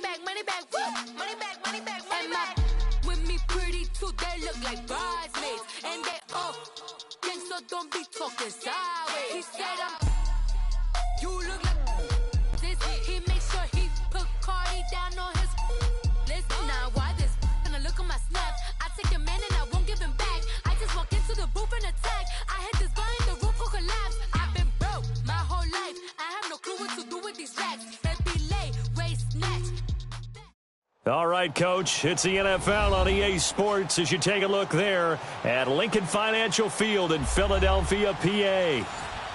back, woo. Money back. And my with me pretty too, they look like bridesmaids. And they all gang, so don't be talking sideways. He said you look like this. He makes sure he put Cardi down on his list. Now why this? Gonna look at my snap. I take a man and I won't give him back. I just walk into the booth and attack. I hit this guy in the roof will collapse. I've been broke my whole life. I have no clue what to do with these racks. Baby lay, waist snatch. All right, Coach, it's the NFL on EA Sports as you take a look there at Lincoln Financial Field in Philadelphia, PA.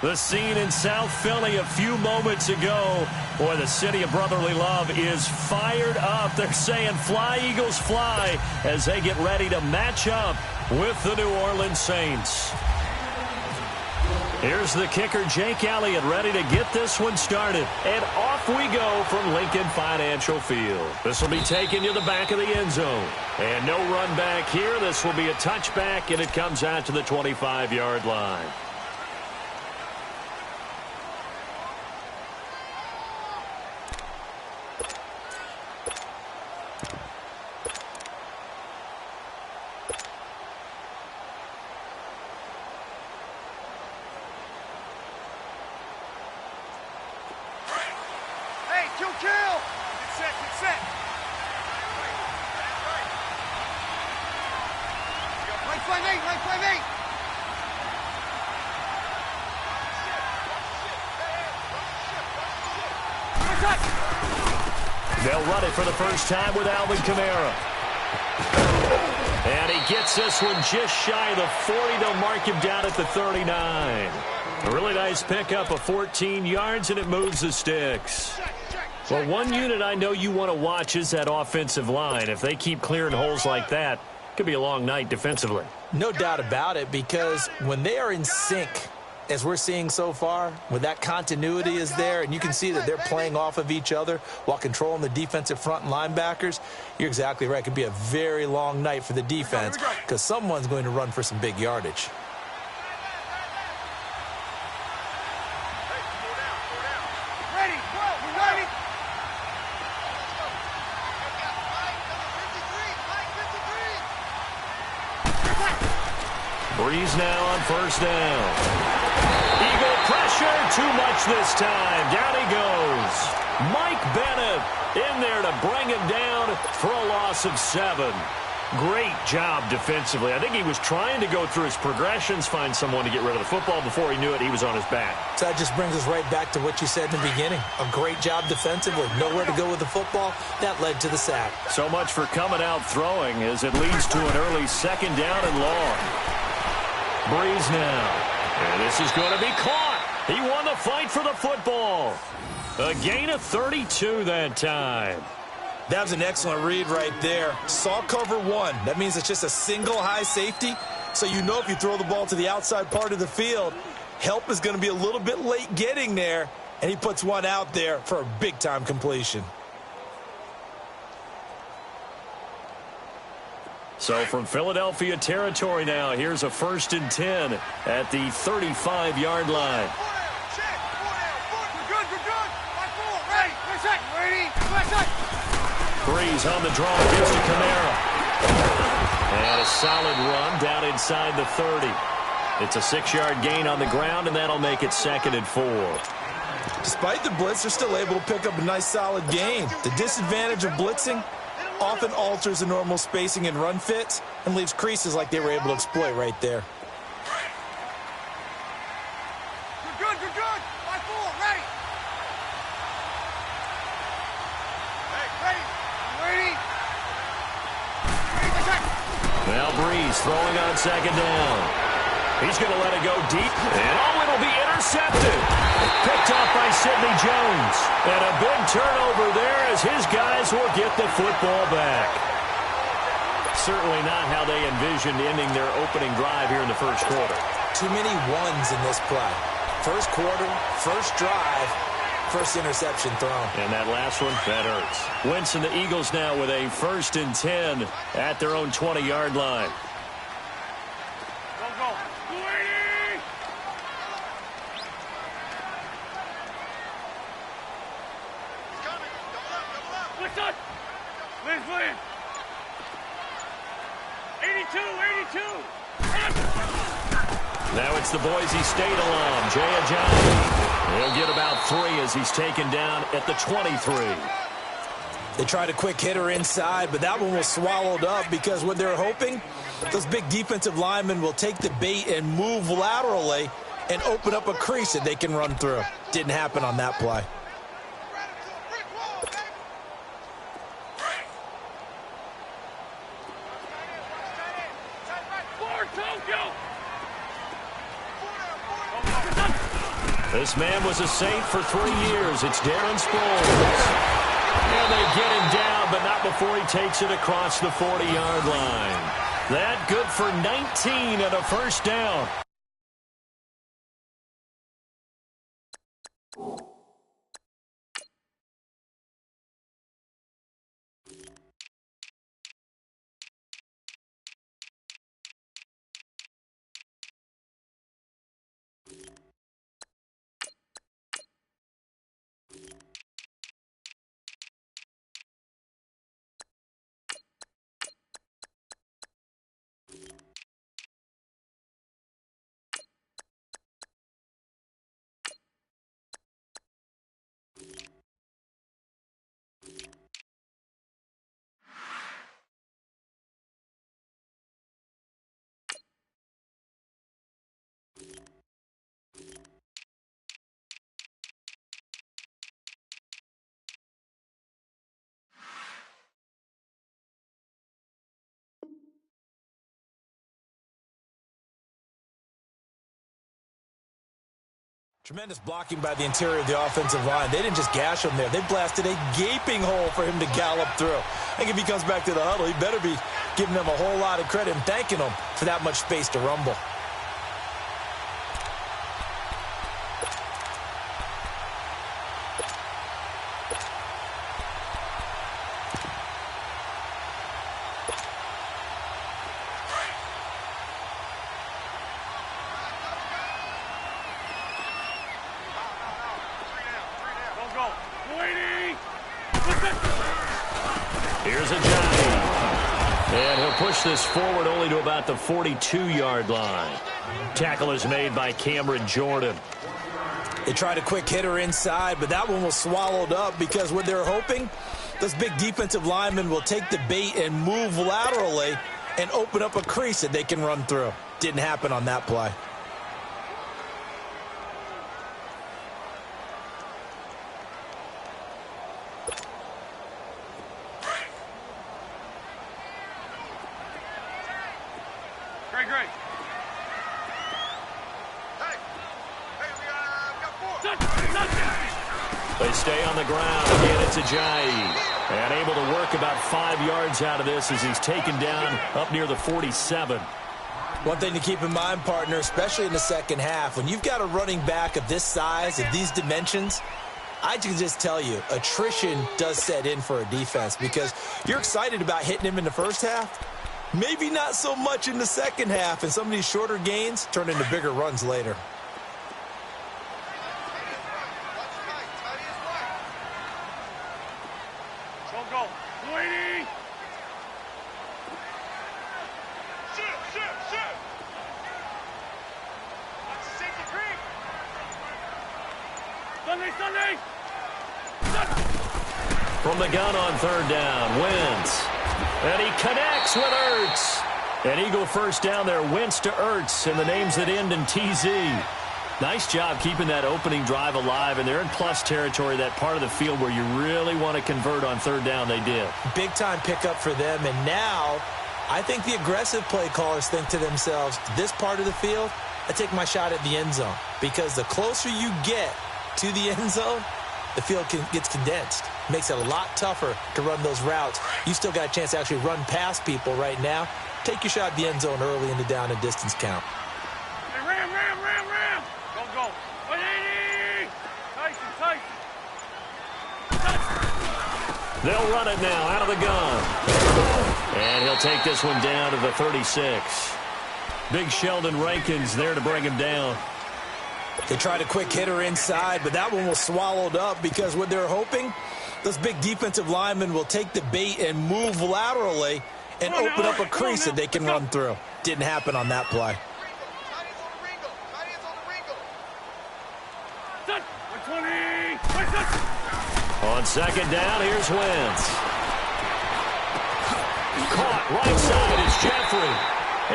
The scene in South Philly a few moments ago. Boy, the city of brotherly love is fired up. They're saying fly, Eagles, fly as they get ready to match up with the New Orleans Saints. Here's the kicker, Jake Elliott, ready to get this one started. And off we go from Lincoln Financial Field. This will be taken to the back of the end zone. And no run back here. This will be a touchback, and it comes out to the 25-yard line. They'll run it for the first time with Alvin Kamara. And he gets this one just shy of the 40. They'll mark him down at the 39. A really nice pickup of 14 yards, and it moves the sticks. Well, one unit I know you want to watch is that offensive line. If they keep clearing holes like that, it could be a long night defensively. No doubt about it, because when they are in sync, as we're seeing so far, when that continuity is there and you can see that they're playing off of each other while controlling the defensive front and linebackers, you're exactly right. It could be a very long night for the defense because someone's going to run for some big yardage. Breeze now on first down. Eagle pressure, too much this time. Down he goes. Mike Bennett in there to bring him down for a loss of 7. Great job defensively. I think he was trying to go through his progressions, find someone to get rid of the football. Before he knew it, he was on his back. So that just brings us right back to what you said in the beginning. A great job defensively. Nowhere to go with the football. That led to the sack. So much for coming out throwing as it leads to an early second down and long. Breeze now. And this is going to be caught. He won the fight for the football. A gain of 32 that time. That was an excellent read right there. Saw cover 1. That means it's just a single high safety. So you know if you throw the ball to the outside part of the field, help is going to be a little bit late getting there. And he puts one out there for a big-time completion. So from Philadelphia territory now, here's a 1st and 10 at the 35-yard line. Breeze on the draw, gives to Kamara. And a solid run down inside the 30. It's a 6-yard gain on the ground, and that'll make it 2nd and 4. Despite the blitz, they're still able to pick up a nice solid gain. The disadvantage of blitzing often alters the normal spacing and run fits and leaves creases like they were able to exploit right there. You're good. 5-4, ready. Ready. Now Breeze throwing on 2nd down. He's going to let it go deep, and it'll be intercepted. Picked off by Sidney Jones. And a big turnover there as his guys will get the football back. Certainly not how they envisioned ending their opening drive here in the first quarter. Too many ones in this play. First quarter, first drive, first interception thrown. And that last one, that hurts. Wentz and the Eagles now with a 1st and 10 at their own 20-yard line. touch. Liz, Liz. 82, 82. Now it's the Boise State alum, Jay Ajayi. He'll get about 3 as he's taken down at the 23. They tried a quick hitter inside, but that one was swallowed up because what they're hoping, those big defensive linemen will take the bait and move laterally and open up a crease that they can run through. Didn't happen on that play. This man was a Saint for 3 years. It's Darren Sproles. And they get him down, but not before he takes it across the 40-yard line. That good for 19 and a first down. Tremendous blocking by the interior of the offensive line. They didn't just gash him there. They blasted a gaping hole for him to gallop through. I think if he comes back to the huddle, he better be giving them a whole lot of credit and thanking them for that much space to rumble. Here's Ajayi. And he'll push this forward only to about the 42-yard line. Tackle is made by Cameron Jordan. They tried a quick hitter inside, but that one was swallowed up because what they're hoping, those big defensive linemen will take the bait and move laterally and open up a crease that they can run through. Didn't happen on that play. Great. They stay on the ground. Again, it's Ajayi. And able to work about 5 yards out of this as he's taken down up near the 47. One thing to keep in mind, partner, especially in the second half, when you've got a running back of this size, of these dimensions, I can just tell you, attrition does set in for a defense because you're excited about hitting him in the first half. Maybe not so much in the second half, and some of these shorter gains turn into bigger runs later. Go. Waiting. Shoot. Safety creep. Sunday. From the gun on third down, Wentz. And he connects with Ertz. An Eagle first down there, Wentz to Ertz, and the names that end in TZ. Nice job keeping that opening drive alive, and they're in plus territory, that part of the field where you really want to convert on third down. They did. Big-time pickup for them, and now I think the aggressive play callers think to themselves, this part of the field, I take my shot at the end zone, because the closer you get to the end zone, the field gets condensed. Makes it a lot tougher to run those routes. You still got a chance to actually run past people right now. Take your shot at the end zone early in the down and distance count. Hey, ram. Go. 180. Tyson. They'll run it now out of the gun. And he'll take this one down to the 36. Big Sheldon Rankins there to bring him down. They tried a quick hitter inside, but that one was swallowed up because what they're hoping, Those big defensive linemen will take the bait and move laterally and open up a crease that they can run through. Didn't happen on that play. On second down, here's Wentz. Caught right side is Jeffrey.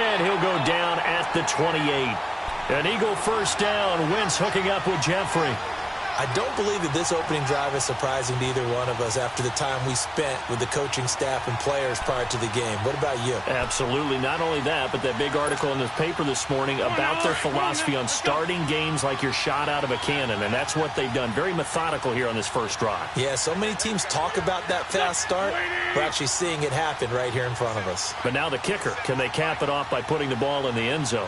And he'll go down at the 28. An Eagle first down. Wentz hooking up with Jeffrey. I don't believe that this opening drive is surprising to either one of us after the time we spent with the coaching staff and players prior to the game. What about you? Absolutely. Not only that, but that big article in the paper this morning about their philosophy on starting games like you're shot out of a cannon, and that's what they've done. Very methodical here on this first drive. Yeah, so many teams talk about that fast start. We're actually seeing it happen right here in front of us. But now the kicker. Can they cap it off by putting the ball in the end zone?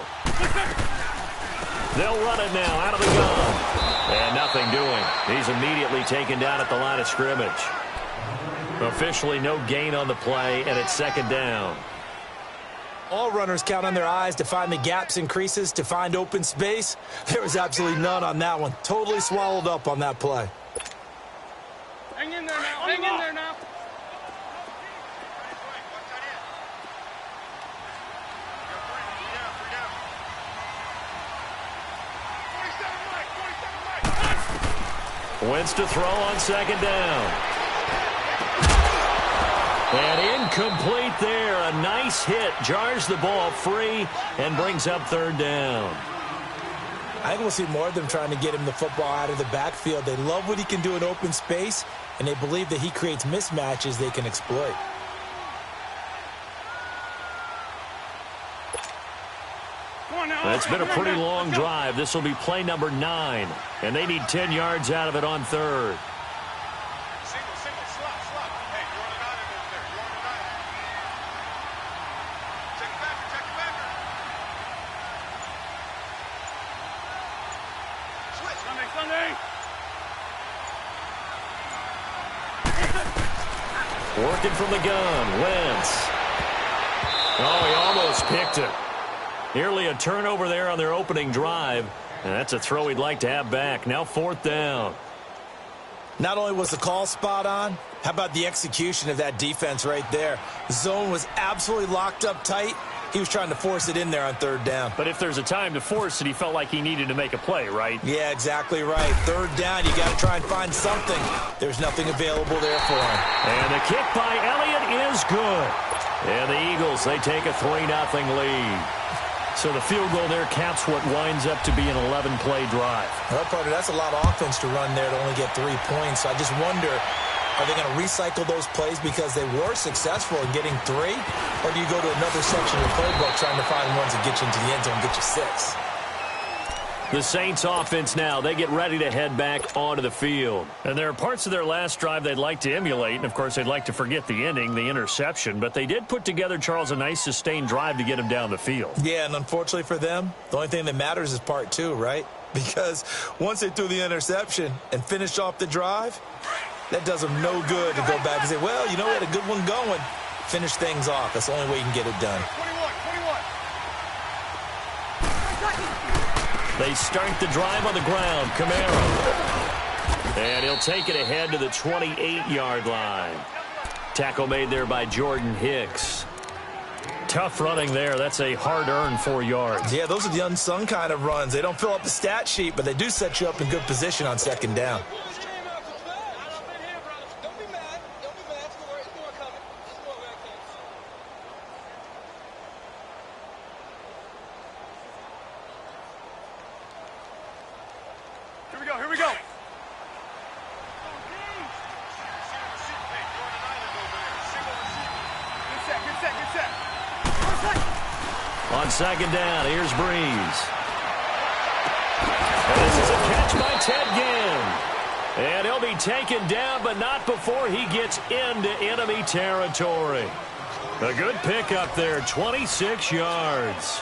They'll run it now out of the gun. And nothing doing. He's immediately taken down at the line of scrimmage. Officially no gain on the play, and it's second down. All runners count on their eyes to find the gaps and creases, to find open space. There was absolutely none on that one. Totally swallowed up on that play. Hang in there now. Hang in there now. Wentz to throw on second down. And incomplete there. A nice hit. Jars the ball free and brings up third down. I think we'll see more of them trying to get him the football out of the backfield. They love what he can do in open space, and they believe that he creates mismatches they can exploit. It's been a pretty long drive. This will be play number 9. And they need 10 yards out of it on third. Single, slot. Hey, you're on an island over there. You're on an island. Check it back. Switch. Sunday. Working from the gun. Wentz. Oh, he almost picked it. Nearly a turnover there on their opening drive. And that's a throw he'd like to have back. Now fourth down. Not only was the call spot on, how about the execution of that defense right there? The zone was absolutely locked up tight. He was trying to force it in there on third down. But if there's a time to force it, he felt like he needed to make a play, right? Yeah, exactly right. Third down, you got to try and find something. There's nothing available there for him. And the kick by Elliott is good. And the Eagles, they take a 3-0 lead. So the field goal there caps what winds up to be an 11-play drive. Well, partner, that's a lot of offense to run there to only get 3 points. So I just wonder, are they going to recycle those plays because they were successful in getting 3? Or do you go to another section of the playbook trying to find ones that get you into the end zone and get you 6? The Saints offense now, they get ready to head back onto the field. And there are parts of their last drive they'd like to emulate. And, of course, they'd like to forget the ending, the interception. But they did put together, Charles, a nice sustained drive to get him down the field. Yeah, and unfortunately for them, the only thing that matters is part 2, right? Because once they threw the interception and finished off the drive, that does them no good to go back and say, well, you know, we had a good one going. Finish things off. That's the only way you can get it done. 21. They start the drive on the ground. Camaro. And he'll take it ahead to the 28-yard line. Tackle made there by Jordan Hicks. Tough running there. That's a hard-earned 4 yards. Yeah, those are the unsung kind of runs. They don't fill up the stat sheet, but they do set you up in good position on second down. Here we go. Good set. On second down, here's Breeze. And this is a catch by Ted Ginn. And he'll be taken down, but not before he gets into enemy territory. A good pickup there, 26 yards.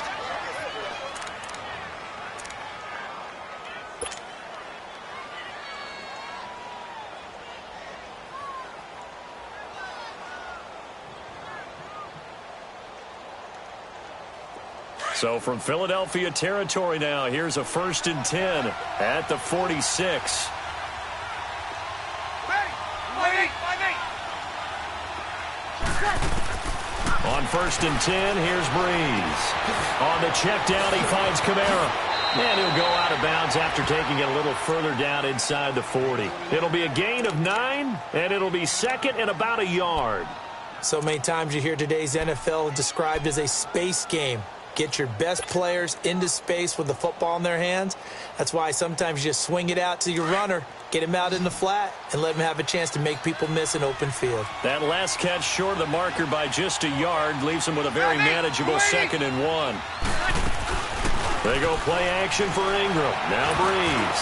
So from Philadelphia territory now, here's a 1st and 10 at the 46. Ready. On 1st and 10, here's Breeze. On the check down, he finds Kamara. And he'll go out of bounds after taking it a little further down inside the 40. It'll be a gain of 9, and it'll be second and about a yard. So many times you hear today's NFL described as a space game. Get your best players into space with the football in their hands. That's why sometimes you just swing it out to your runner, get him out in the flat, and let him have a chance to make people miss an open field. That last catch short of the marker by just a yard leaves him with a very manageable 2nd and 1. They go play action for Ingram. Now Breeze.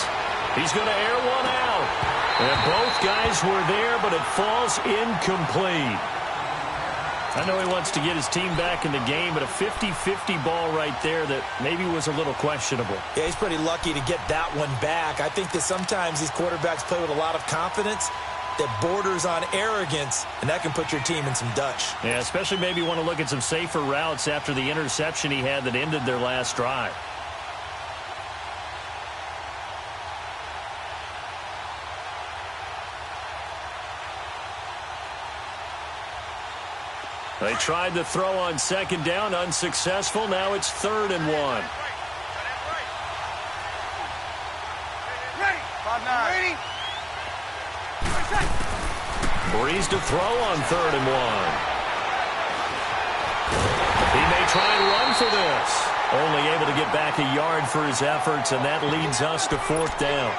He's going to air one out. And both guys were there, but it falls incomplete. I know he wants to get his team back in the game, but a 50-50 ball right there that maybe was a little questionable. Yeah, he's pretty lucky to get that one back. I think that sometimes these quarterbacks play with a lot of confidence that borders on arrogance, and that can put your team in some Dutch. Yeah, especially maybe want to look at some safer routes after the interception he had that ended their last drive. They tried to throw on 2nd down, unsuccessful. Now it's 3rd and 1. Ready. Breeze to throw on 3rd and 1. He may try and run for this. Only able to get back a yard for his efforts, and that leads us to 4th down.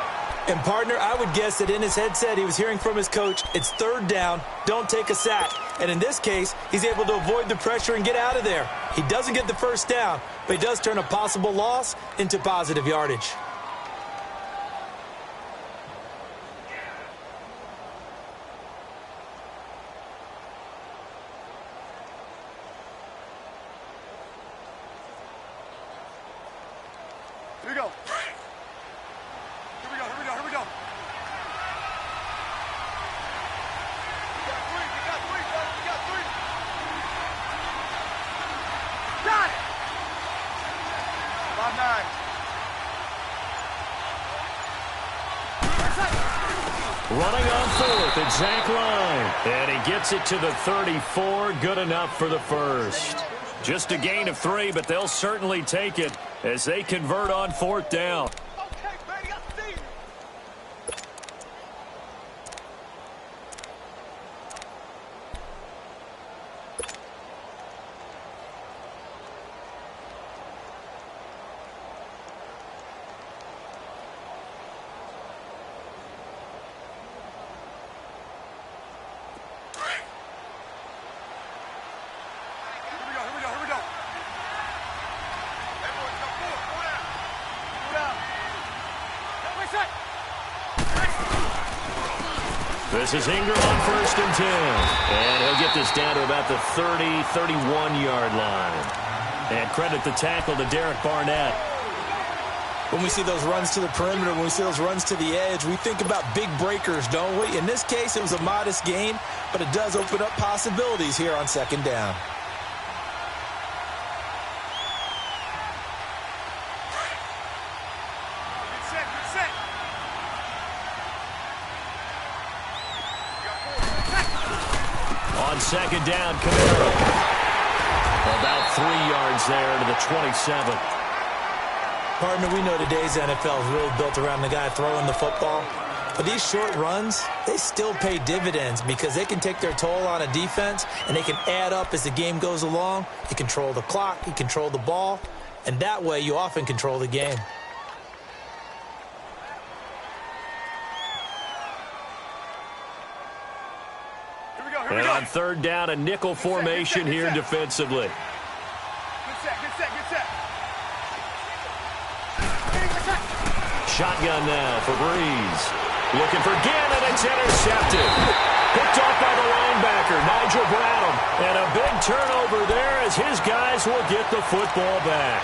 And, partner, I would guess that in his headset he was hearing from his coach, it's 3rd down, don't take a sack. And in this case, he's able to avoid the pressure and get out of there. He doesn't get the 1st down, but he does turn a possible loss into positive yardage. Here we go. Here we go. We got three. Got it. 5-9. Running on 4th, exact line. And he gets it to the 34. Good enough for the 1st. Just a gain of 3, but they'll certainly take it as they convert on 4th down. Okay, baby, I see you. This is Ingram on 1st and 10. And he'll get this down to about the 30, 31-yard line. And credit the tackle to Derek Barnett. When we see those runs to the perimeter, when we see those runs to the edge, we think about big breakers, don't we? In this case, it was a modest gain, but it does open up possibilities here on 2nd down. Get set. On 2nd down, Kamara. About 3 yards there to the 27. Partner, we know today's NFL is really built around the guy throwing the football. But these short runs, they still pay dividends because they can take their toll on a defense and they can add up as the game goes along. You control the clock, you control the ball, and that way you often control the game. And on 3rd down, a nickel formation here defensively. Get set. Shotgun now for Breeze. Looking for Gannon, it's intercepted. Picked off by the linebacker, Nigel Bradham. And a big turnover there as his guys will get the football back.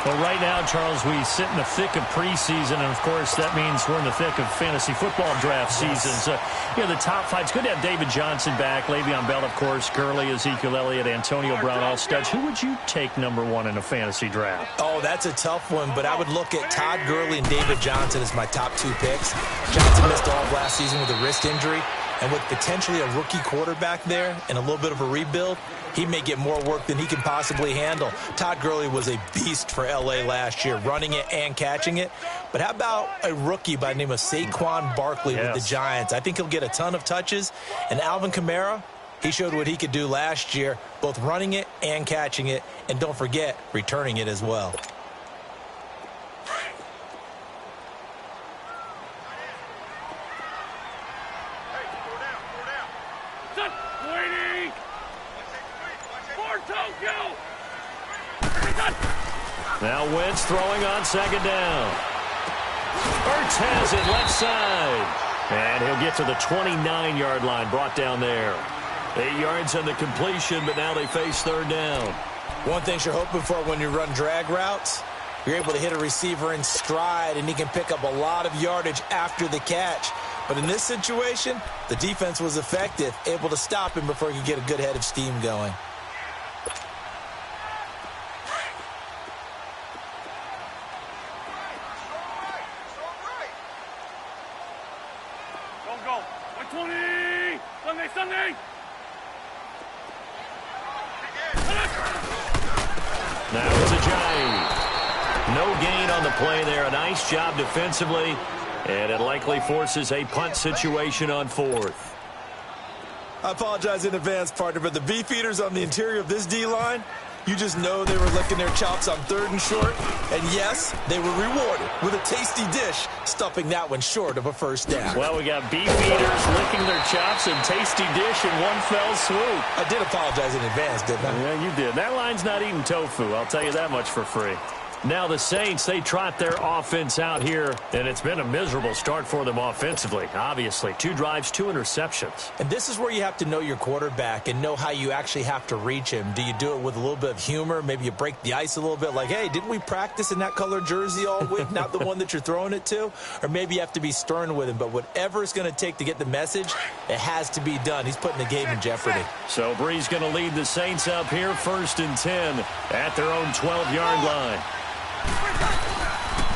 Well, right now, Charles, we sit in the thick of preseason, and, of course, that means we're in the thick of fantasy football draft season. So, the top 5. It's good to have David Johnson back, Le'Veon Bell, of course, Gurley, Ezekiel Elliott, Antonio Brown, all studs. Who would you take #1 in a fantasy draft? Oh, that's a tough one, but I would look at Todd Gurley and David Johnson as my top 2 picks. Johnson missed all of last season with a wrist injury. And with potentially a rookie quarterback there and a little bit of a rebuild, he may get more work than he can possibly handle. Todd Gurley was a beast for L.A. last year, running it and catching it. But how about a rookie by the name of Saquon Barkley with the Giants? I think he'll get a ton of touches. And Alvin Kamara, he showed what he could do last year, both running it and catching it. And don't forget, returning it as well. Now Wentz throwing on second down. Ertz has it left side. And he'll get to the 29-yard line, brought down there. 8 yards on the completion, but now they face third down. One thing you're hoping for when you run drag routes, you're able to hit a receiver in stride, and he can pick up a lot of yardage after the catch. But in this situation, the defense was effective, able to stop him before he could get a good head of steam going. Now it's Ajayi. No gain on the play there. A nice job defensively. And it likely forces a punt situation on fourth. I apologize in advance, partner, but the beefeaters on the interior of this D-line, you just know they were licking their chops on third and short. And yes, they were rewarded with a tasty dish, stuffing that one short of a first down. Well, we got beefeaters licking their chops and tasty dish in one fell swoop. I did apologize in advance, didn't I? Yeah, you did. That line's not eating tofu, I'll tell you that much for free. Now the Saints, they trot their offense out here, and it's been a miserable start for them offensively. Obviously, 2 drives, 2 interceptions. And this is where you have to know your quarterback and know how you actually have to reach him. Do you do it with a little bit of humor? Maybe you break the ice a little bit, like, hey, didn't we practice in that color jersey all week, not the one that you're throwing it to? Or maybe you have to be stern with him. But whatever it's going to take to get the message, it has to be done. He's putting the game in jeopardy. So Bree's going to lead the Saints up here, 1st and 10 at their own 12-yard line.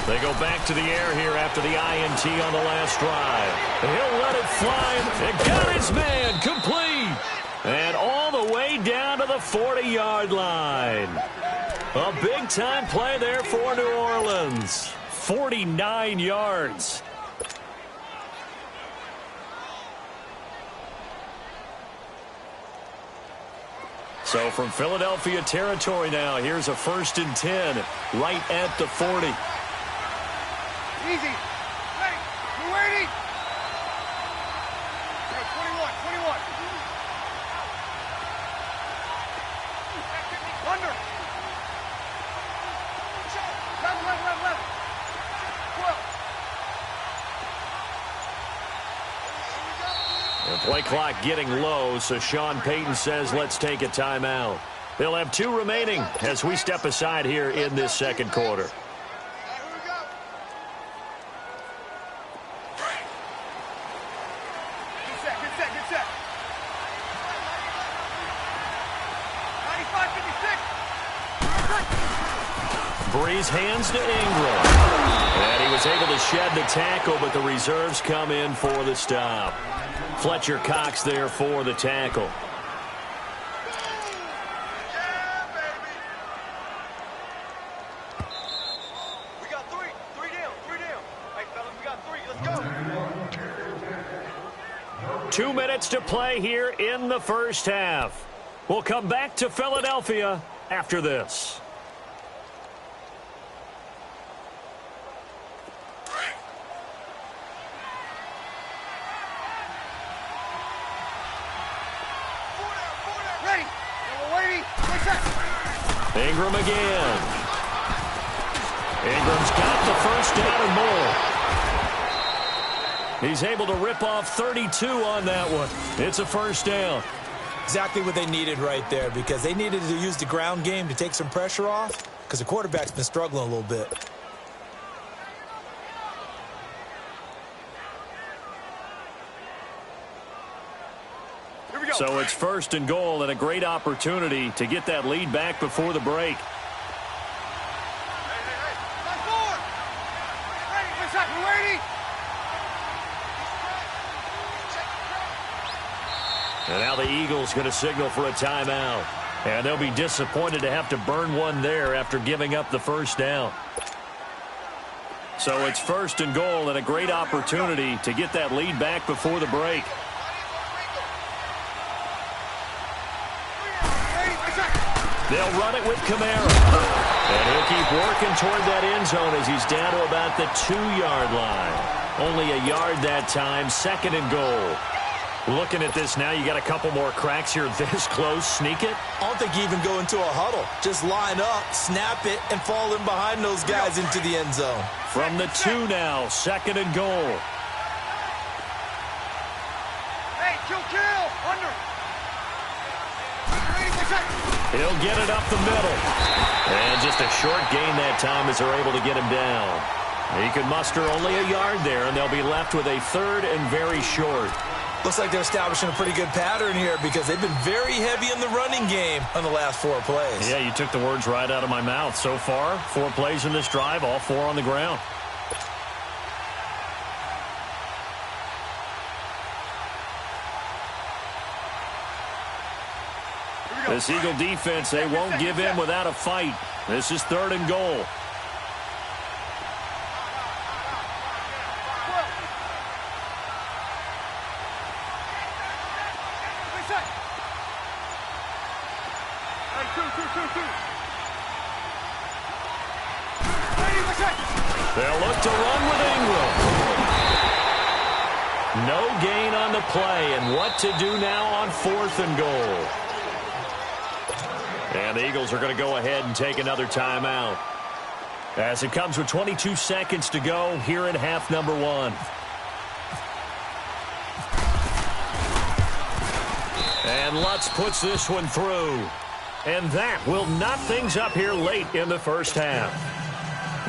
They go back to the air here after the INT on the last drive. He'll let it fly. It got his man complete. And all the way down to the 40-yard line. A big-time play there for New Orleans. 49 yards. So from Philadelphia territory now, here's a 1st and 10 right at the 40. Easy. Ready. We're waiting. 21. Under. Left. 12. The play clock getting low, so Sean Payton says let's take a timeout. They'll have 2 remaining as we step aside here in this second quarter. Breeze hands to Ingram. And he was able to shed the tackle, but the reserves come in for the stop. Fletcher Cox there for the tackle. We got 3. 3 down. Hey, fellas, we got 3. Let's go. 2 minutes to play here in the first half. We'll come back to Philadelphia after this. Ingram again. Ingram's got the first down and more. He's able to rip off 32 on that one. It's a first down. Exactly what they needed right there, because they needed to use the ground game to take some pressure off, because the quarterback's been struggling a little bit. So it's 1st and goal and a great opportunity to get that lead back before the break. And now the Eagles going to signal for a timeout. And they'll be disappointed to have to burn one there after giving up the first down. So it's 1st and goal and a great opportunity to get that lead back before the break. They'll run it with Kamara. And he'll keep working toward that end zone as he's down to about the 2-yard line. Only a yard that time, 2nd and goal. Looking at this now, you got a couple more cracks here this close. Sneak it? I don't think you even go into a huddle. Just line up, snap it, and fall in behind those guys into the end zone. From the 2 now, 2nd and goal. Hey, kill, under. He'll get it up the middle. And just a short gain that time as they're able to get him down. He could muster only a yard there, and they'll be left with a 3rd and very short. Looks like they're establishing a pretty good pattern here because they've been very heavy in the running game on the last 4 plays. Yeah, you took the words right out of my mouth. So far, 4 plays in this drive, all 4 on the ground. This Eagle defense, they won't give in without a fight. This is 3rd and goal. They'll look to run with Ingram. No gain on the play, and what to do now on 4th and goal. And the Eagles are going to go ahead and take another timeout. As it comes with 22 seconds to go here in half number 1. And Lutz puts this one through. And that will knot things up here late in the first half.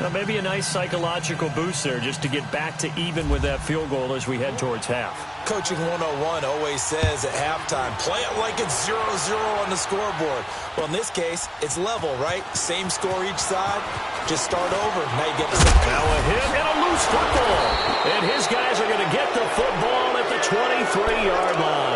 Now, maybe a nice psychological boost there just to get back to even with that field goal as we head towards half. Coaching 101 always says at halftime, play it like it's 0-0 on the scoreboard. Well, in this case, it's level, right? Same score each side. Just start over. Now you get the second. Now a hit and a loose football. And his guys are going to get the football at the 23-yard line.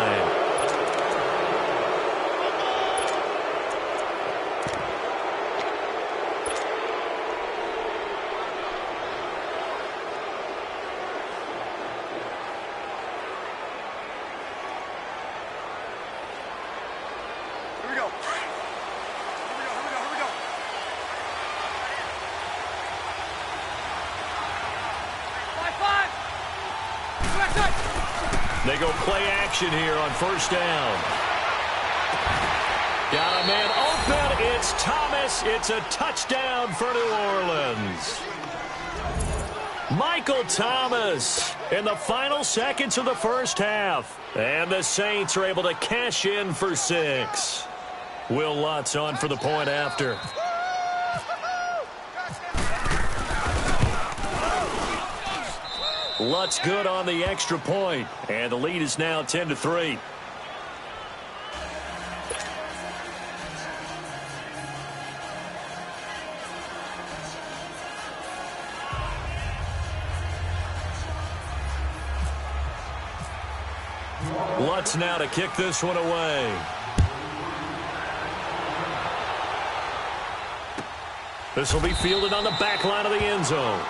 They go play action here on 1st down. Got a man open. It's Thomas. It's a touchdown for New Orleans. Michael Thomas in the final seconds of the first half. And the Saints are able to cash in for 6. Will Lutz on for the point after. Lutz good on the extra point, and the lead is now 10-3. Lutz now to kick this one away. This will be fielded on the back line of the end zone.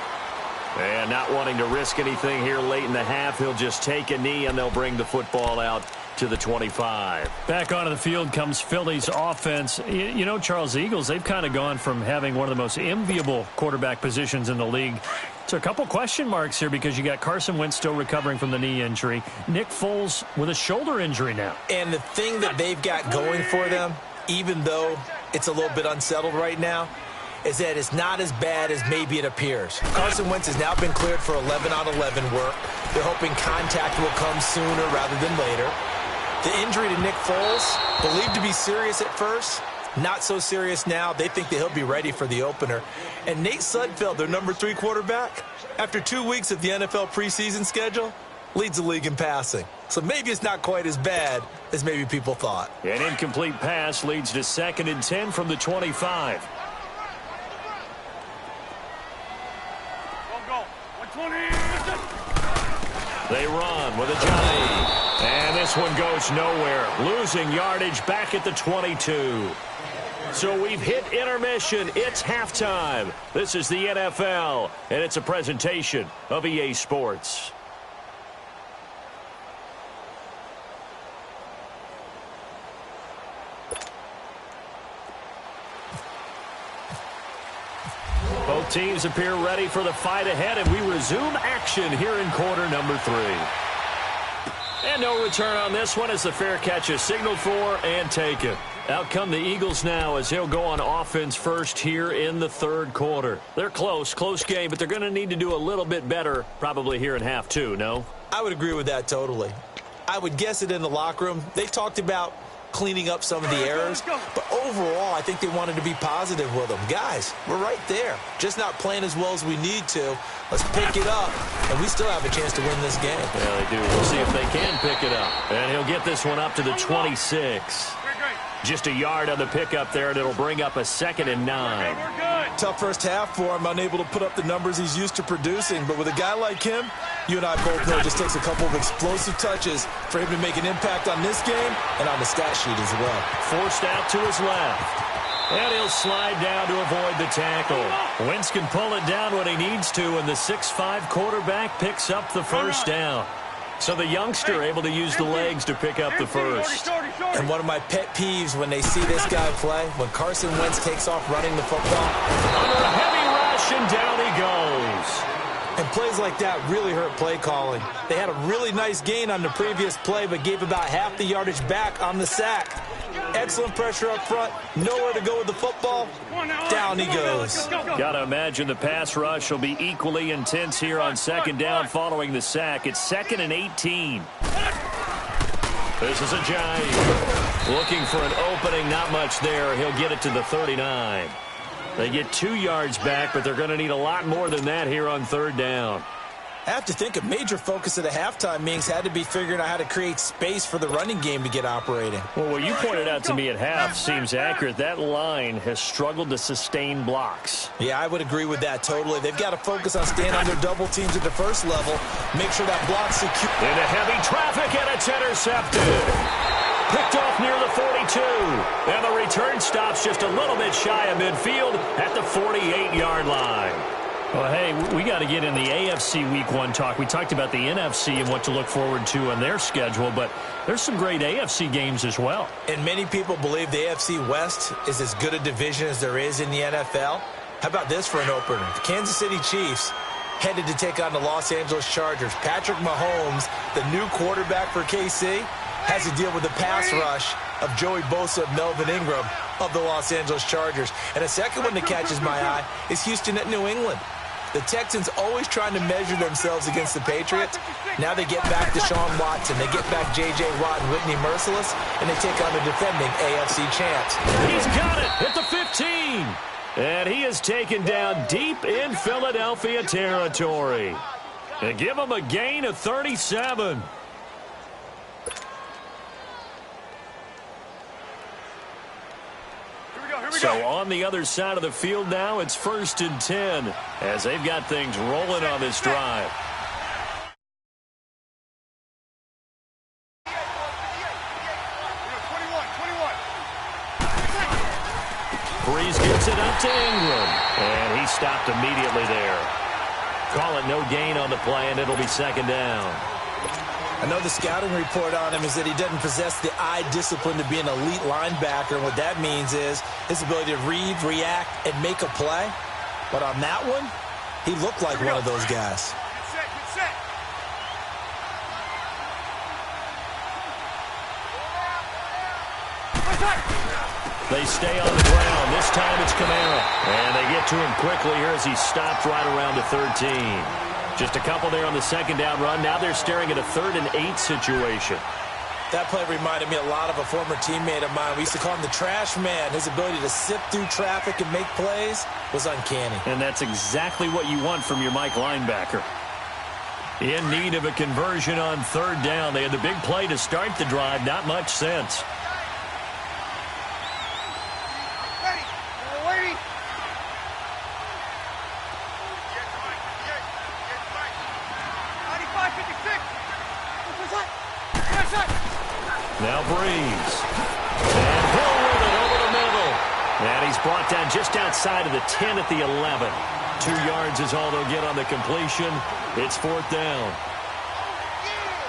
And not wanting to risk anything here late in the half, he'll just take a knee, and they'll bring the football out to the 25. Back onto the field comes Philly's offense. You know, Charles, the Eagles, they've kind of gone from having one of the most enviable quarterback positions in the league to a couple question marks here because you got Carson Wentz still recovering from the knee injury. Nick Foles with a shoulder injury now. And the thing that they've got going for them, even though it's a little bit unsettled right now, is that it's not as bad as maybe it appears. Carson Wentz has now been cleared for 11-on-11 work. They're hoping contact will come sooner rather than later. The injury to Nick Foles, believed to be serious at first, not so serious now. They think that he'll be ready for the opener. And Nate Sudfeld, their number 3 quarterback, after 2 weeks of the NFL preseason schedule, leads the league in passing. So maybe it's not quite as bad as maybe people thought. An incomplete pass leads to 2nd and 10 from the 25. They run with Ajay. And this one goes nowhere. Losing yardage back at the 22. So we've hit intermission. It's halftime. This is the NFL, and it's a presentation of EA Sports. Both teams appear ready for the fight ahead, and we resume action here in quarter number 3. And no return on this one as the fair catch is signaled for and taken. Out come the Eagles now as he'll go on offense first here in the third quarter. They're close game, but they're going to need to do a little bit better probably here in half 2, no? I would agree with that totally. I would guess it in the locker room. They talked about cleaning up some of the errors, but overall, I think they wanted to be positive with them. Guys, we're right there. Just not playing as well as we need to. Let's pick it up, and we still have a chance to win this game. Yeah, they do. We'll see if they can pick it up. And he'll get this one up to the 26. Just a yard on the pickup there, and it'll bring up a 2nd and 9. Tough first half for him, unable to put up the numbers he's used to producing. But with a guy like him, you and I both know it just takes a couple of explosive touches for him to make an impact on this game and on the stat sheet as well. Forced out to his left. And he'll slide down to avoid the tackle. Wentz can pull it down when he needs to, and the 6'5" quarterback picks up the first down. So the youngster able to use the legs to pick up the first. And one of my pet peeves when they see this guy play, when Carson Wentz takes off running the football. Under a heavy rush, and down he goes. And plays like that really hurt play calling. They had a really nice gain on the previous play, but gave about half the yardage back on the sack. Excellent pressure up front. Nowhere to go with the football. Down he goes. Got to imagine the pass rush will be equally intense here on 2nd down following the sack. It's 2nd and 18. This is a giant. Looking for an opening. Not much there. He'll get it to the 39. They get 2 yards back, but they're going to need a lot more than that here on 3rd down. I have to think a major focus at a halftime means had to be figuring out how to create space for the running game to get operating. Well, what you pointed out to me at half seems accurate. That line has struggled to sustain blocks. Yeah, I would agree with that totally. They've got to focus on staying on their double teams at the first level. Make sure that block's secure. Into heavy traffic, and it's intercepted. Picked off near the 42. And the return stops just a little bit shy of midfield at the 48-yard line. Well, hey, we got to get in the AFC Week 1 talk. We talked about the NFC and what to look forward to on their schedule, but there's some great AFC games as well. And many people believe the AFC West is as good a division as there is in the NFL. How about this for an opener? The Kansas City Chiefs headed to take on the Los Angeles Chargers. Patrick Mahomes, the new quarterback for KC, has to deal with the pass rush of Joey Bosa of Melvin Ingram of the Los Angeles Chargers. And a second one that catches my eye is Houston at New England. The Texans always trying to measure themselves against the Patriots. Now they get back Deshaun Watson. They get back J.J. Watt and Whitney Merciless, and they take on the defending AFC champs. He's got it at the 15. And he is taken down deep in Philadelphia territory. And give him a gain of 37. So on the other side of the field now, it's 1st and 10 as they've got things rolling on this drive. Breeze gets it up to Ingram, and he stopped immediately there. Call it no gain on the play, and it'll be 2nd down. I know the scouting report on him is that he doesn't possess the eye discipline to be an elite linebacker. And what that means is his ability to read, react, and make a play. But on that one, he looked like one of those guys. They stay on the ground. This time it's Kamara. And they get to him quickly here as he stopped right around the 13. Just a couple there on the 2nd down run. Now they're staring at a 3rd and 8 situation. That play reminded me a lot of a former teammate of mine. We used to call him the trash man. His ability to sift through traffic and make plays was uncanny. And that's exactly what you want from your Mike linebacker. In need of a conversion on 3rd down. They had the big play to start the drive. Not much sense. Now Breeze. And Hill with it over the middle. And he's brought down just outside of the 10 at the 11. 2 yards is all they'll get on the completion. It's 4th down.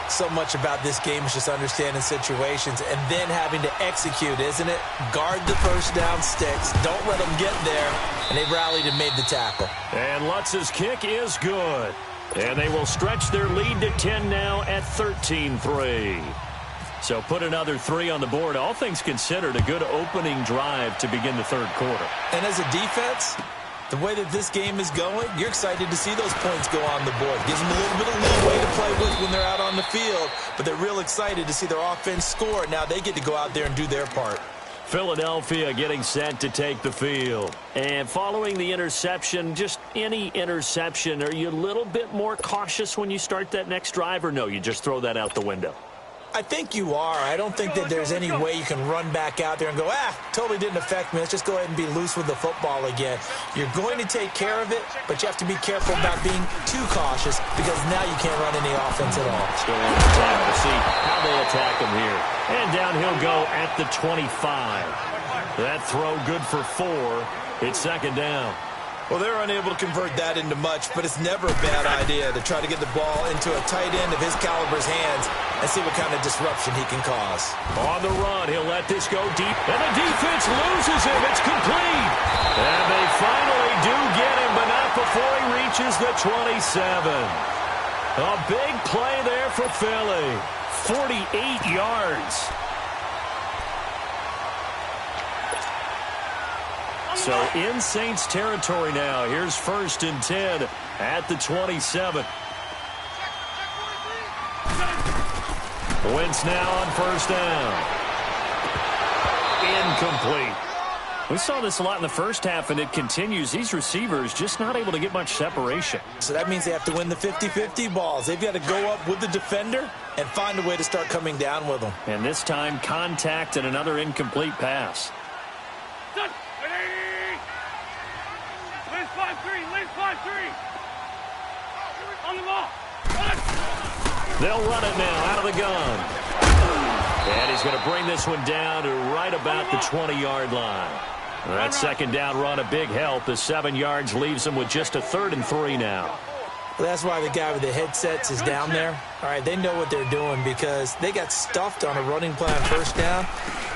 So much about this game is just understanding situations and then having to execute, isn't it? Guard the first down sticks. Don't let them get there. And they rallied and made the tackle. And Lutz's kick is good. And they will stretch their lead to 10 now at 13-3. So put another 3 on the board. All things considered, a good opening drive to begin the third quarter. And as a defense, the way that this game is going, you're excited to see those points go on the board. Gives them a little bit of leeway to play with when they're out on the field, but they're real excited to see their offense score. Now they get to go out there and do their part. Philadelphia getting set to take the field. And following the interception, just any interception, are you a little bit more cautious when you start that next drive, or no, you just throw that out the window? I think you are. I don't think that there's any way you can run back out there and go, totally didn't affect me. Let's just go ahead and be loose with the football again. You're going to take care of it, but you have to be careful about being too cautious because now you can't run any offense at all. Still on the attack to see how they attack him here. And down he'll go at the 25. That throw good for 4. It's 2nd down. Well, they're unable to convert that into much, but it's never a bad idea to try to get the ball into a tight end of his caliber's hands and see what kind of disruption he can cause. On the run, he'll let this go deep, and the defense loses him. It's complete. And they finally do get him, but not before he reaches the 27. A big play there for Philly. 48 yards. So in Saints territory now. Here's 1st and 10 at the 27. Wentz now on 1st down. Incomplete. We saw this a lot in the first half, and it continues. These receivers just not able to get much separation. So that means they have to win the 50-50 balls. They've got to go up with the defender and find a way to start coming down with them. And this time, contact and another incomplete pass. They'll run it now out of the gun. And he's going to bring this one down to right about the 20-yard line. That 2nd down run, a big help. The 7 yards leaves them with just a 3rd and 3 now. Well, that's why the guy with the headsets is down there. All right, they know what they're doing because they got stuffed on a running play on 1st down.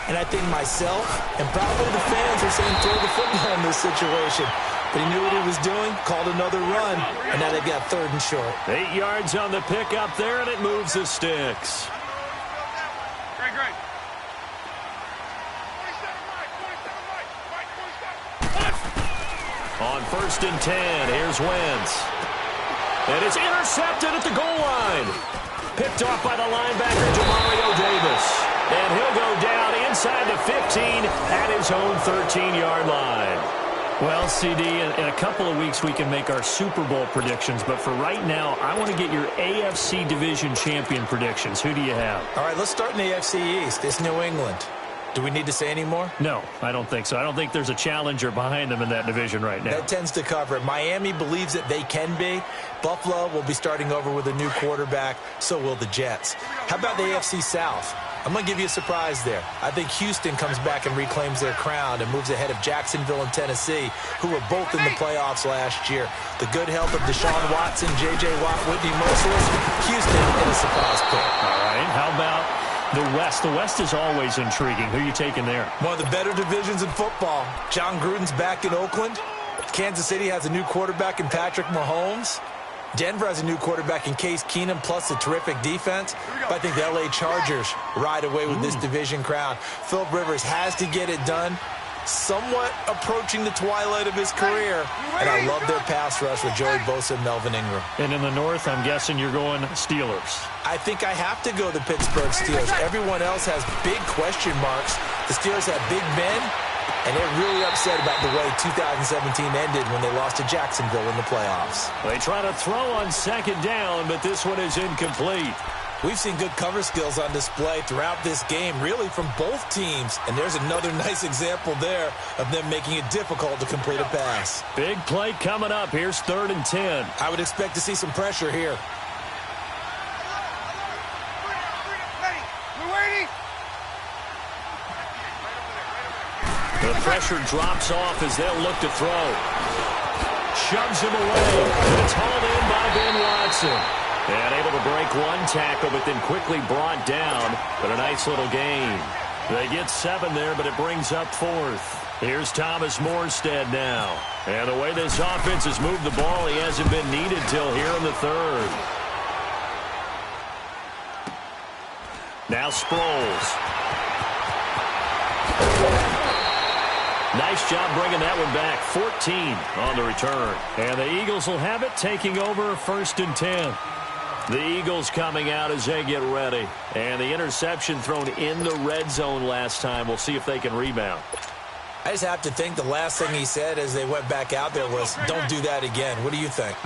And I think myself and probably the fans are saying throw the football in this situation. But he knew what he was doing, called another run, and now they've got 3rd and short. 8 yards on the pickup there, and it moves the sticks. Great. On 1st and 10, here's Wentz. And it's intercepted at the goal line. Picked off by the linebacker, Demario Davis. And he'll go down inside the 15 at his own 13-yard line. Well, CD, in a couple of weeks we can make our Super Bowl predictions, but for right now, I want to get your AFC Division Champion predictions. Who do you have? All right, let's start in the AFC East. It's New England. Do we need to say any more? No, I don't think so. I don't think there's a challenger behind them in that division right now. That tends to cover it. Miami believes that they can be. Buffalo will be starting over with a new quarterback. So will the Jets. How about the AFC South? I'm going to give you a surprise there. I think Houston comes back and reclaims their crown and moves ahead of Jacksonville and Tennessee, who were both in the playoffs last year. The good health of Deshaun Watson, J.J. Watt, Whitney Merciless, Houston in a surprise pick. All right, how about the West? The West is always intriguing. Who are you taking there? One of the better divisions in football. John Gruden's back in Oakland. Kansas City has a new quarterback in Patrick Mahomes. Denver has a new quarterback in Case Keenum, plus a terrific defense. But I think the L.A. Chargers ride away with this division crown. Philip Rivers has to get it done. Somewhat approaching the twilight of his career. And I love their pass rush with Joey Bosa and Melvin Ingram. And in the North, I'm guessing you're going Steelers. I think I have to go the Pittsburgh Steelers. Everyone else has big question marks. The Steelers have Big Ben, and they're really upset about the way 2017 ended when they lost to Jacksonville in the playoffs. They try to throw on 2nd down, but this one is incomplete. We've seen good cover skills on display throughout this game, really from both teams. And there's another nice example there of them making it difficult to complete a pass. Big play coming up. Here's 3rd and 10. I would expect to see some pressure here. We're waiting. The pressure drops off as they'll look to throw. Shoves him away. It's hauled in by Ben Watson. And able to break one tackle, but then quickly brought down. But a nice little gain. They get 7 there, but it brings up 4th. Here's Thomas Morstead now. And the way this offense has moved the ball, he hasn't been needed till here in the 3rd. Now Sproles. Nice job bringing that one back. 14 on the return. And the Eagles will have it, taking over 1st and 10. The Eagles coming out as they get ready. And the interception thrown in the red zone last time. We'll see if they can rebound. I just have to think the last thing he said as they went back out there was, don't do that again. What do you think?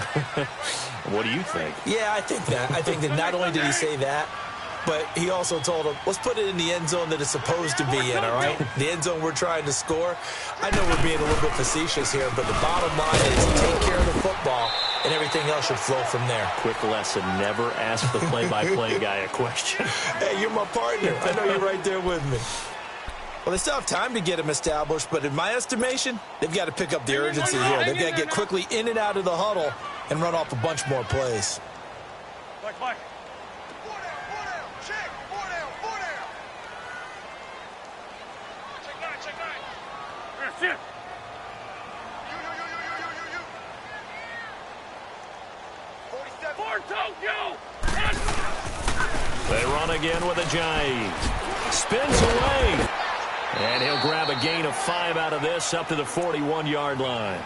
What do you think? Yeah, I think that. I think that not only did he say that, but he also told him, let's put it in the end zone that it's supposed to be in, all right? The end zone we're trying to score. I know we're being a little bit facetious here, but the bottom line is take care of the football, and everything else should flow from there. Quick lesson, never ask the play-by-play guy a question. Hey, you're my partner. I know you're right there with me. Well, they still have time to get him established, but in my estimation, they've got to pick up the urgency here. They've got to get quickly in and out of the huddle and run off a bunch more plays. Mike. 4 down. Check. 4 down. Check 9. Here, sit. You. 47. 4-2, They run again with Ajayi. Spins away. And he'll grab a gain of 5 out of this up to the 41-yard line.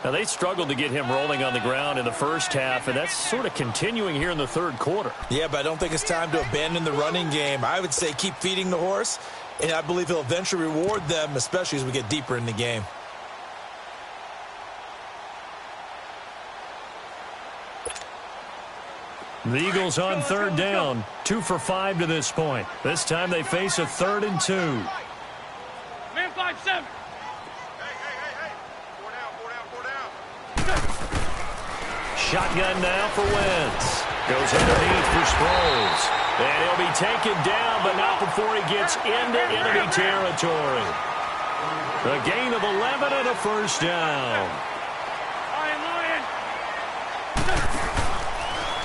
Now, they struggled to get him rolling on the ground in the first half, and that's sort of continuing here in the 3rd quarter. Yeah, but I don't think it's time to abandon the running game. I would say keep feeding the horse, and I believe he'll eventually reward them, especially as we get deeper in the game. The Eagles on 3rd down, 2 for 5 to this point. This time they face a 3rd and 2. Man 5-7. Hey. 4 down. Shotgun now for Wentz. Goes underneath for Sproles. And he'll be taken down, but not before he gets into enemy territory. A gain of 11 and a 1st down.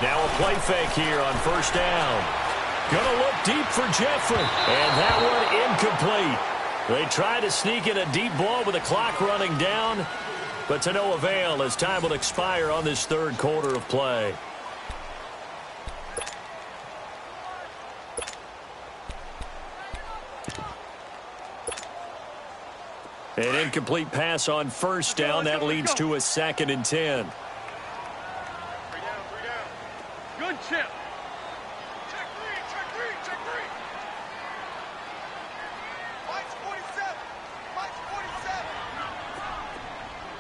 Now a play fake here on 1st down. Gonna look deep for Jeffrey. And that one incomplete. They try to sneak in a deep ball with the clock running down, but to no avail as time will expire on this 3rd quarter of play. An incomplete pass on 1st down. That leads to a 2nd and 10. 3 down. Good chip. Check three. Mike's 47.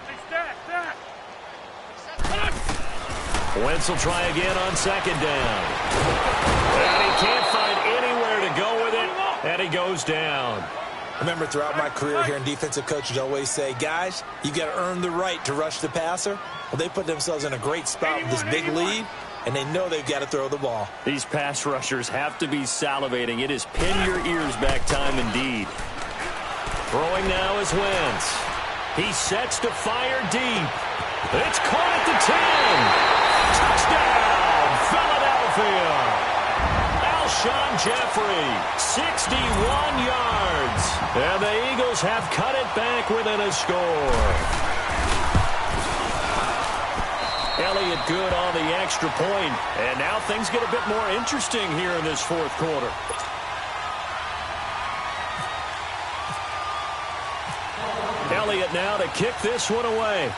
Hey, stat. Wentz will try again on 2nd down. And he can't find anywhere to go with it, and he goes down. I remember throughout my career here in defensive coaches always say, guys, you got to earn the right to rush the passer. Well, they put themselves in a great spot with this big lead, and they know they've got to throw the ball. These pass rushers have to be salivating. It is pin your ears back time indeed. Throwing now is Wentz. He sets to fire deep. It's caught at the 10. Touchdown, Philadelphia. Alshon Jeffrey, 61 yards. And the Eagles have cut it back within a score. Elliott good on the extra point. And now things get a bit more interesting here in this 4th quarter. Elliott now to kick this one away.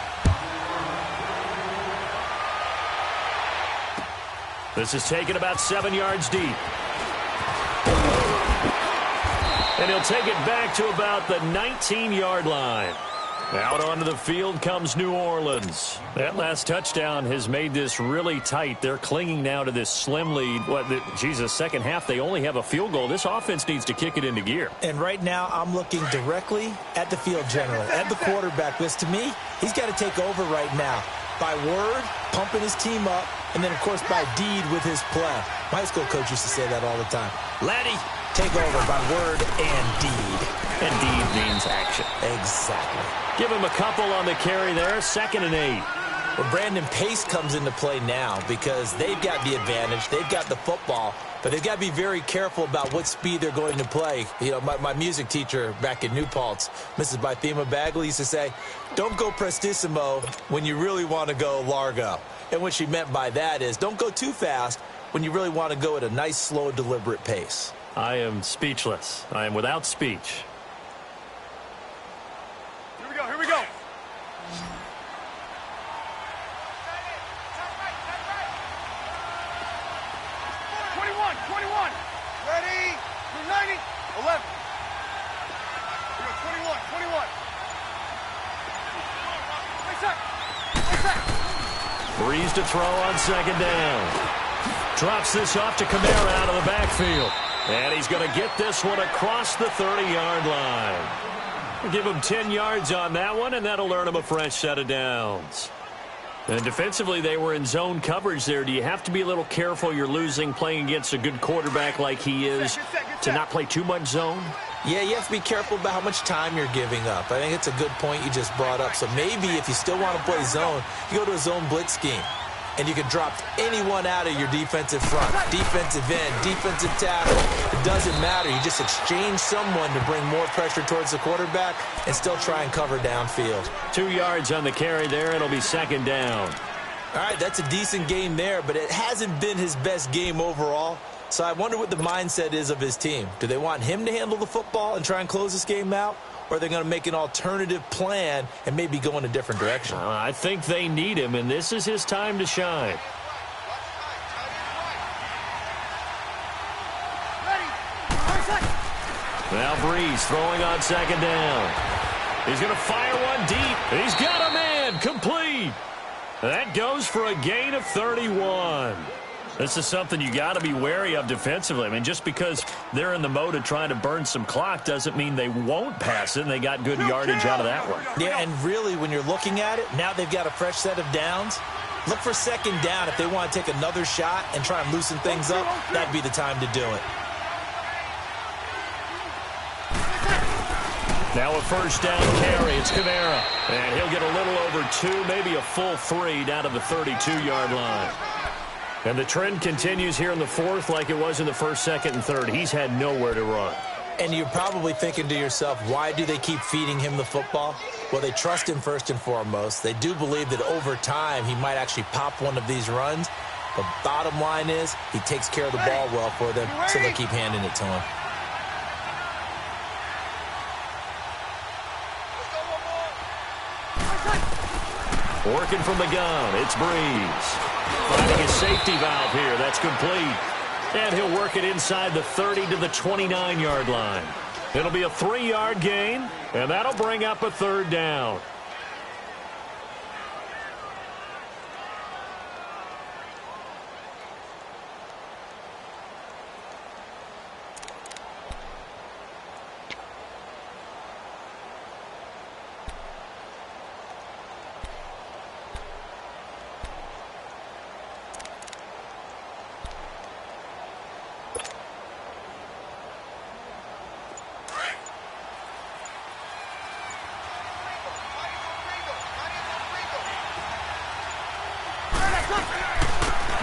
This is taken about 7 yards deep. And he'll take it back to about the 19-yard line. Out onto the field comes New Orleans. That last touchdown has made this really tight. They're clinging now to this slim lead. Second half, they only have a field goal. This offense needs to kick it into gear. And right now, I'm looking directly at the field general, at the quarterback. Because to me, he's got to take over right now. By word, pumping his team up, and then, of course, by deed with his play. My high school coach used to say that all the time. Laddie, take over by word and deed. And deed means action. Exactly. Give him a couple on the carry there, 2nd and 8. Well, Brandon, pace comes into play now because they've got the advantage. They've got the football, but they've got to be very careful about what speed they're going to play. You know, my music teacher back in New Paltz, Mrs. Bythema Bagley, used to say, don't go prestissimo when you really want to go largo. And what she meant by that is don't go too fast when you really want to go at a nice, slow, deliberate pace. I am speechless. I am without speech. Here we go, here we go. Ready? 90, 11. We go 21, 21. Breeze to throw on 2nd down. Drops this off to Kamara out of the backfield. And he's going to get this one across the 30-yard line. We'll give him 10 yards on that one, and that'll earn him a fresh set of downs. And defensively, they were in zone coverage there. Do you have to be a little careful you're losing playing against a good quarterback like he is to not play too much zone? Yeah, you have to be careful about how much time you're giving up. I think it's a good point you just brought up. So maybe if you still want to play zone, you go to a zone blitz scheme. And you can drop anyone out of your defensive front, defensive end, defensive tackle. It doesn't matter. You just exchange someone to bring more pressure towards the quarterback and still try and cover downfield. 2 yards on the carry there. It'll be 2nd down. All right, that's a decent game there, but it hasn't been his best game overall. So I wonder what the mindset is of his team. Do they want him to handle the football and try and close this game out? Or are they going to make an alternative plan and maybe go in a different direction? I think they need him, and this is his time to shine. Now Breeze throwing on 2nd down. He's going to fire one deep. He's got a man complete. That goes for a gain of 31. This is something you got to be wary of defensively. I mean, just because they're in the mode of trying to burn some clock doesn't mean they won't pass it, and they got good yardage out of that one. Yeah, and really, when you're looking at it, now they've got a fresh set of downs. Look for 2nd down. If they want to take another shot and try and loosen things up, that'd be the time to do it. Now a 1st down carry. It's Kamara. And he'll get a little over 2, maybe a full 3 down to the 32-yard line. And the trend continues here in the 4th like it was in the 1st, 2nd, and 3rd. He's had nowhere to run. And you're probably thinking to yourself, why do they keep feeding him the football? Well, they trust him first and foremost. They do believe that over time he might actually pop one of these runs. But bottom line is he takes care of the ball well for them, so they keep handing it to him. Working from the gun, it's Breeze. Finding his safety valve here. That's complete. And he'll work it inside the 30 to the 29-yard line. It'll be a 3-yard gain, and that'll bring up a 3rd down.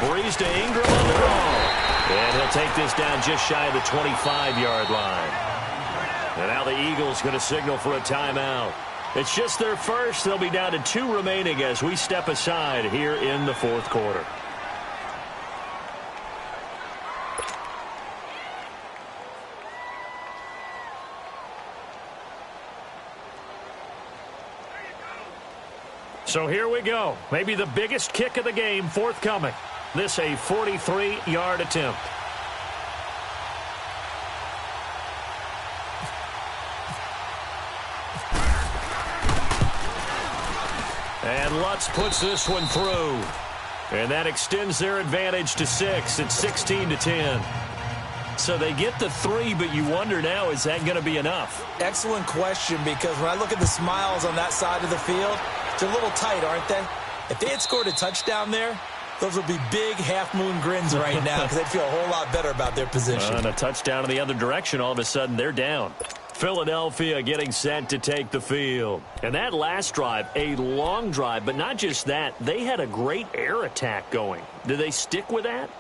Breeze to Ingram on the draw. And he'll take this down just shy of the 25-yard line. And now the Eagles going to signal for a timeout. It's just their first. They'll be down to 2 remaining as we step aside here in the 4th quarter. So here we go. Maybe the biggest kick of the game forthcoming. This a 43-yard attempt. And Lutz puts this one through. And that extends their advantage to 6. It's 16-10. So they get the 3, but you wonder now, is that going to be enough? Excellent question, because when I look at the smiles on that side of the field, they're a little tight, aren't they? If they had scored a touchdown there, Those will be big half-moon grins right now because they feel a whole lot better about their position. And a touchdown in the other direction, all of a sudden they're down. Philadelphia getting set to take the field. And that last drive, a long drive, but not just that. They had a great air attack going. Do they stick with that?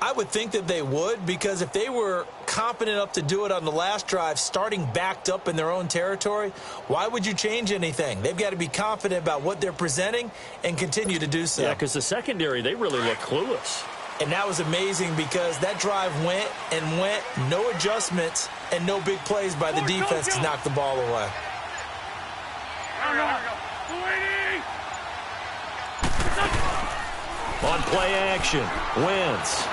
I would think that they would, because if they were confident enough to do it on the last drive, starting backed up in their own territory, why would you change anything? They've got to be confident about what they're presenting and continue to do so. Yeah, because the secondary, they really look clueless. And that was amazing because that drive went and went, no adjustments, and no big plays by the defense to knock the ball away. On play action, Wentz.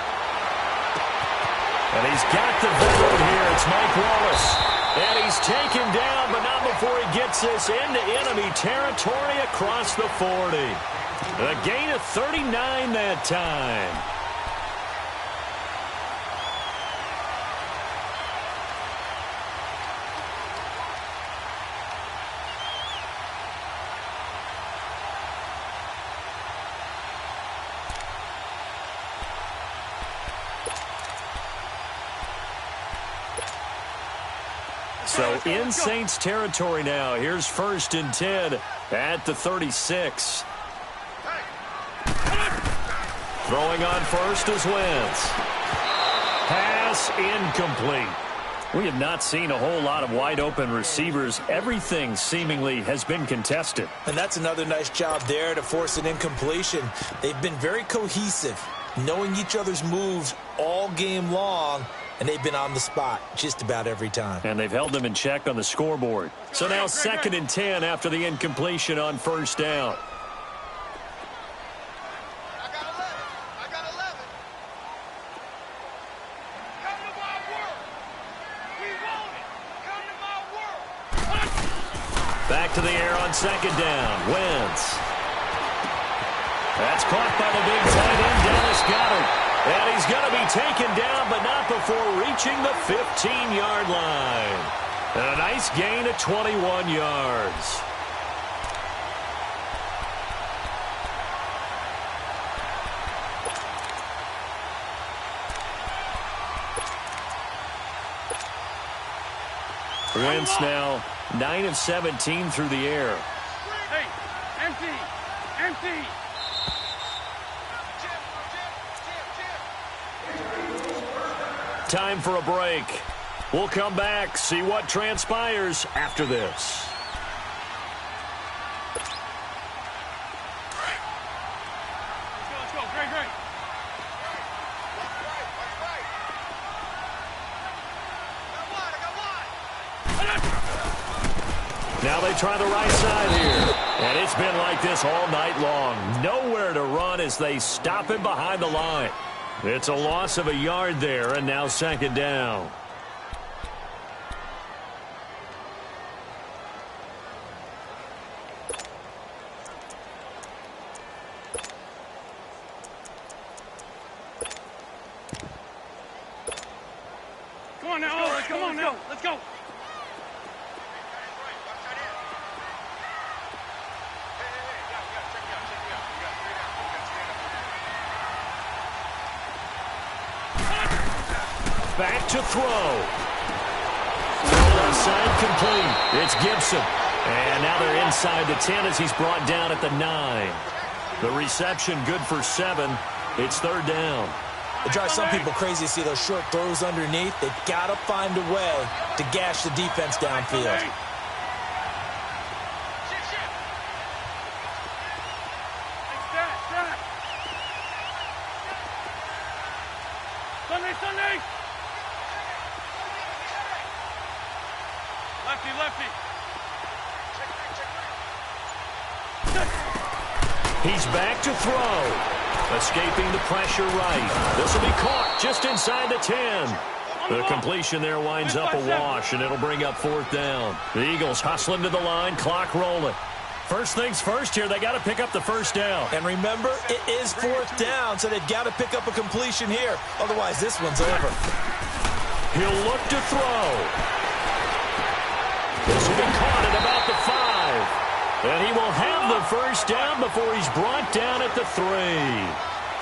And he's got the veteran here. It's Mike Wallace. And he's taken down, but not before he gets this into enemy territory across the 40. A gain of 39 that time. So in Saints territory now. Here's 1st and 10 at the 36. Throwing on first is Wentz. Pass incomplete. We have not seen a whole lot of wide open receivers. Everything seemingly has been contested. And that's another nice job there to force an incompletion. They've been very cohesive, knowing each other's moves all game long. And they've been on the spot just about every time. And they've held them in check on the scoreboard. So now 2nd and 10 after the incompletion on 1st down. I got 11. I got 11. Come to my world. We want it. Come to my world. Back to the air on 2nd down. Wentz. That's caught by the big tight end, Dallas Goedert. And he's going to be taken down, but not before reaching the 15-yard line. And a nice gain of 21 yards. Wentz now 9 of 17 through the air. Hey, empty. Time for a break. We'll come back, see what transpires after this. Let's go. Great. I got one. Now they try the right side here. And it's been like this all night long. Nowhere to run as they stop him behind the line. It's a loss of a yard there, and now 2nd down. Come on now. Come on now. Let's go. Back to throw. Left side complete. It's Gibson. And now they're inside the 10 as he's brought down at the 9. The reception good for 7. It's 3rd down. It drives some people crazy to see those short throws underneath. They've got to find a way to gash the defense downfield. Sunday. Lefty. He's back to throw. Escaping the pressure right. This will be caught just inside the 10. The completion there winds up a wash, and it'll bring up 4th down. The Eagles hustling to the line, clock rolling. First things first here, they got to pick up the 1st down. And remember, it is 4th down, so they've got to pick up a completion here. Otherwise, this one's over. He'll look to throw. This will be caught at about the 5. And he will have the 1st down before he's brought down at the 3.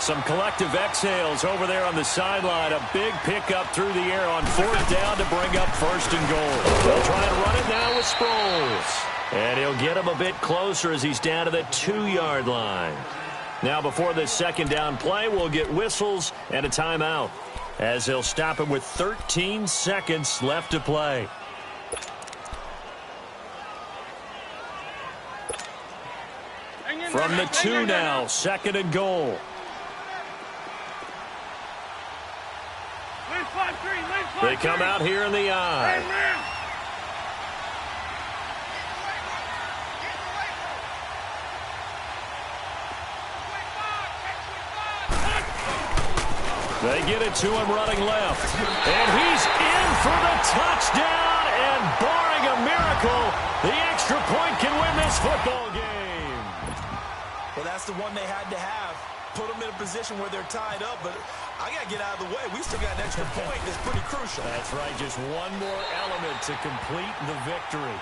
Some collective exhales over there on the sideline. A big pickup through the air on 4th down to bring up 1st and goal. They'll try and run it now with Sproles. And he'll get him a bit closer as he's down to the 2-yard line. Now before this 2nd down play, we'll get whistles and a timeout, as they'll stop him with 13 seconds left to play. From the 2 now, 2nd and goal. They come out here in the eye. They get it to him running left. And he's in for the touchdown. And barring a miracle, the extra point can win this football game. Well, that's the one they had to have. Put them in a position where they're tied up, but I got to get out of the way. We still got an extra point that's pretty crucial. That's right, just one more element to complete the victory.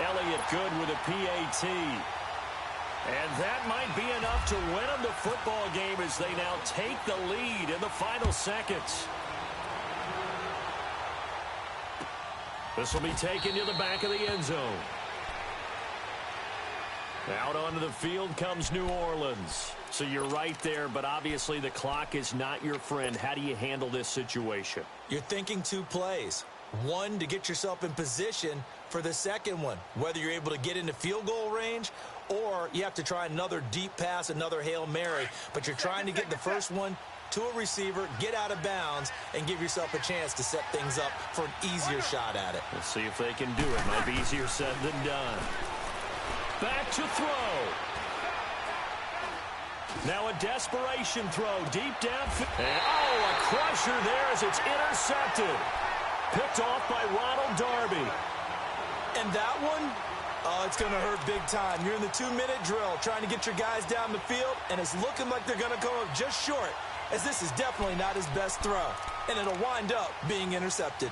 Elliott good with a PAT. And that might be enough to win them the football game as they now take the lead in the final seconds. This will be taken to the back of the end zone. Out onto the field comes New Orleans. So you're right there, but obviously the clock is not your friend. How do you handle this situation? You're thinking 2 plays. One, to get yourself in position for the second one, whether you're able to get into field goal range or you have to try another deep pass, another Hail Mary. But you're trying to get the first one to a receiver, get out of bounds, and give yourself a chance to set things up for an easier shot at it. We'll see if they can do it. Might be easier said than done. Back to throw. Now a desperation throw deep downfield. And a crusher there as it's intercepted. Picked off by Ronald Darby. And that one, it's going to hurt big time. You're in the 2-minute drill trying to get your guys down the field, and it's looking like they're going to come up just short, as this is definitely not his best throw. And it'll wind up being intercepted.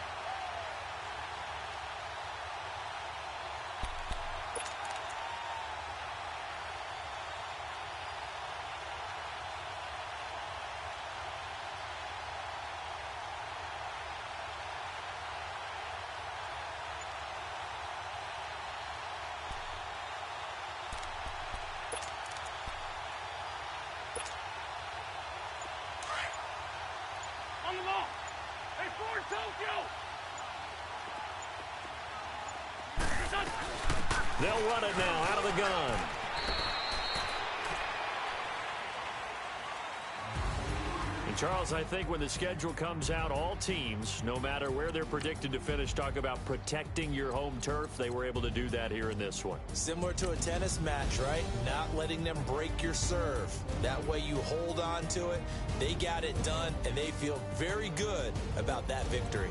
They'll run it now out of the gun. And Charles, I think when the schedule comes out, all teams, no matter where they're predicted to finish, talk about protecting your home turf. They were able to do that here in this one. Similar to a tennis match, right? Not letting them break your serve. That way you hold on to it. They got it done, and they feel very good about that victory.